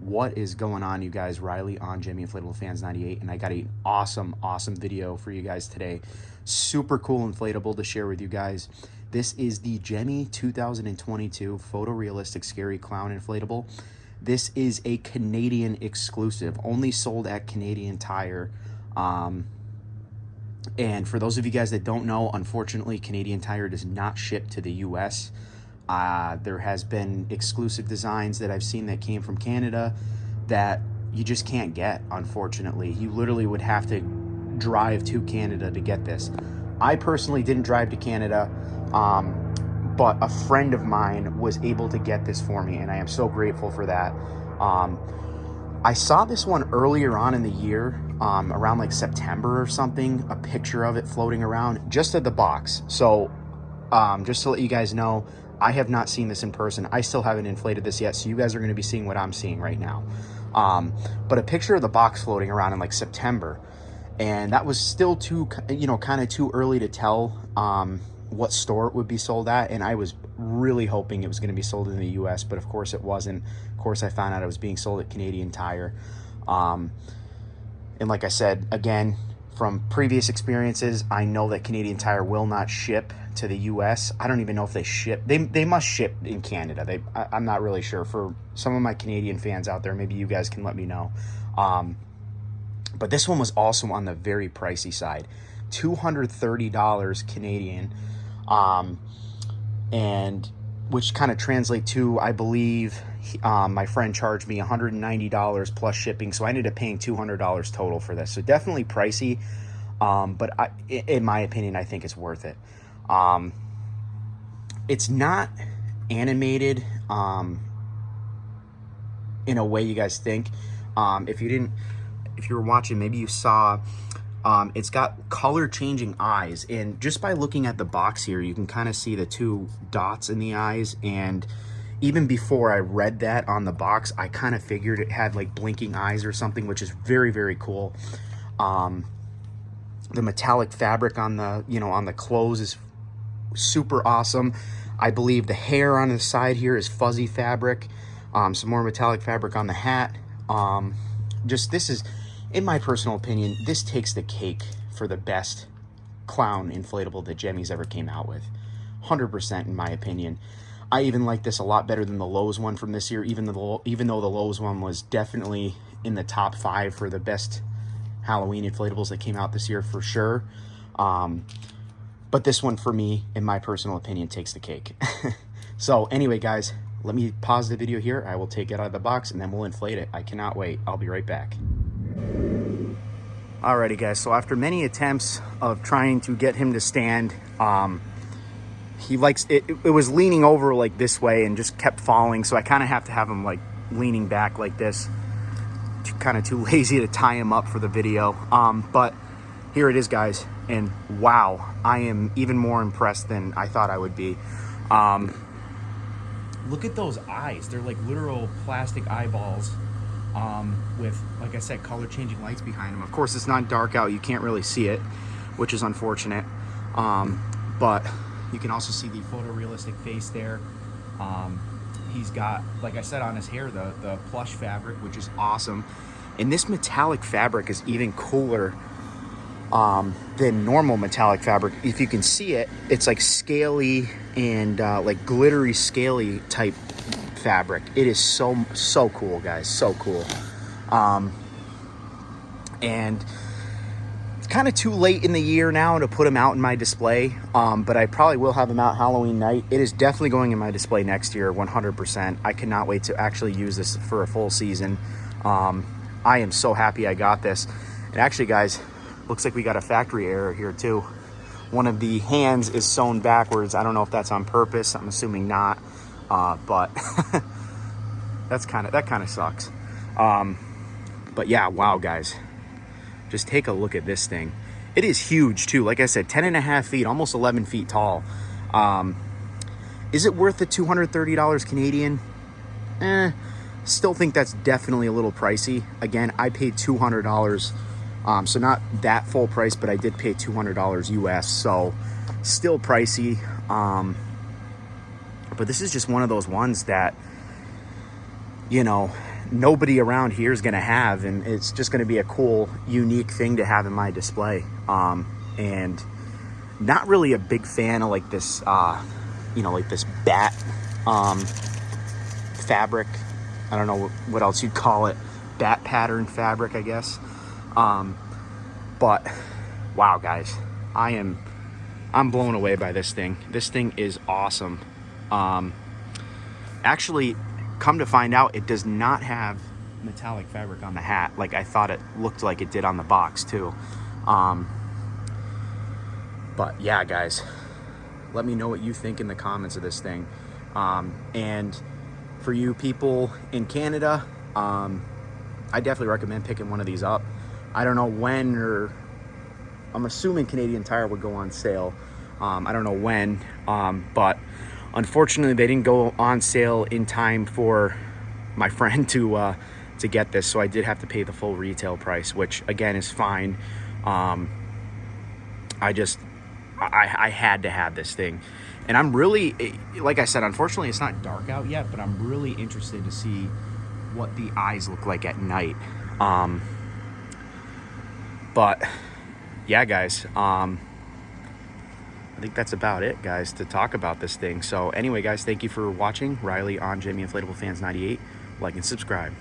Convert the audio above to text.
What is going on, you guys? Riley on Gemmy Inflatable Fans 98, and I got an awesome video for you guys today. Super cool inflatable to share with you guys. This is the Gemmy 2022 photorealistic scary clown inflatable. This is a Canadian exclusive, only sold at Canadian Tire. And for those of you guys that don't know, unfortunately, Canadian Tire does not ship to the US. There has been exclusive designs that I've seen that came from Canada that you just can't get, unfortunately. You literally would have to drive to Canada to get this. I personally didn't drive to Canada, but a friend of mine was able to get this for me, and I am so grateful for that. I saw this one earlier on in the year, around like September or something, a picture of it floating around, just at the box. So just to let you guys know, I have not seen this in person. I still haven't inflated this yet, so you guys are going to be seeing what I'm seeing right now. But a picture of the box floating around in like September, and that was still too, kind of too early to tell what store it would be sold at, and I was really hoping it was going to be sold in the US, but of course it wasn't. Of course I found out it was being sold at Canadian Tire. And like I said, again, from previous experiences, I know that Canadian Tire will not ship to the US. I don't even know if they ship. They must ship in Canada. I'm not really sure. For some of my Canadian fans out there, maybe you guys can let me know. But this one was also on the very pricey side, $230 Canadian, and which kind of translate to, I believe, my friend charged me $190 plus shipping, so I ended up paying $200 total for this. So definitely pricey, but in my opinion, I think it's worth it. It's not animated in a way you guys think. If you were watching, maybe you saw, it's got color changing eyes, and just by looking at the box here, you can kind of see the two dots in the eyes. And even before I read that on the box, I kind of figured it had like blinking eyes or something, which is very, very cool. The metallic fabric on the, on the clothes is super awesome. I believe the hair on the side here is fuzzy fabric. Some more metallic fabric on the hat. This is, in my personal opinion, this takes the cake for the best clown inflatable that Gemmy's ever came out with. 100% in my opinion. I even like this a lot better than the Lowe's one from this year, even though the Lowe's one was definitely in the top 5 for the best Halloween inflatables that came out this year for sure. But this one, for me, in my personal opinion, takes the cake. So anyway, guys, let me pause the video here. I will take it out of the box, and then we'll inflate it. I cannot wait. I'll be right back. Alrighty, guys, so after many attempts of trying to get him to stand, he likes it. It was leaning over like this way and just kept falling, so I kind of have to have him like leaning back like this. Kind of too lazy to tie him up for the video, but here it is, guys, and wow, I am even more impressed than I thought I would be. Look at those eyes. They're like literal plastic eyeballs, with, like I said, color changing lights behind them. Of course, it's not dark out, you can't really see it, which is unfortunate, but you can also see the photorealistic face there. He's got, like I said, on his hair, the plush fabric, which is awesome. And this metallic fabric is even cooler than normal metallic fabric. If you can see it, it's like scaly and like glittery, scaly type fabric. It is so cool, guys, so cool. And it's kind of too late in the year now to put them out in my display, but I probably will have them out Halloween night. It is definitely going in my display next year, 100%. I cannot wait to actually use this for a full season. I am so happy I got this. And actually, guys, looks like we got a factory error here too. One of the hands is sewn backwards. I don't know if that's on purpose. I'm assuming not, but that kind of sucks. But yeah, wow, guys, just take a look at this thing. It is huge too. Like I said, 10.5 feet, almost 11 feet tall. Is it worth the $230 Canadian? Still think that's definitely a little pricey. Again, I paid $200, so not that full price, but I did pay $200 US, so still pricey. But this is just one of those ones that, nobody around here is going to have, and it's just going to be a cool, unique thing to have in my display. And not really a big fan of like this, you know, like this bat fabric. I don't know what else you'd call it. Bat pattern fabric, I guess. But wow, guys, I'm blown away by this thing. This thing is awesome. Actually, come to find out, it does not have metallic fabric on the hat like I thought it looked like it did on the box too. But yeah, guys, let me know what you think in the comments of this thing. And for you people in Canada, I definitely recommend picking one of these up. I don't know when, or I'm assuming Canadian Tire would go on sale. I don't know when, but unfortunately they didn't go on sale in time for my friend to get this, so I did have to pay the full retail price, which again is fine. I had to have this thing, and I'm really, like I said, unfortunately it's not dark out yet, but I'm really interested to see what the eyes look like at night. But yeah, guys, I think that's about it, guys, to talk about this thing. So anyway, guys, thank you for watching. Riley on Gemmy Inflatable Fans 98. Like and subscribe.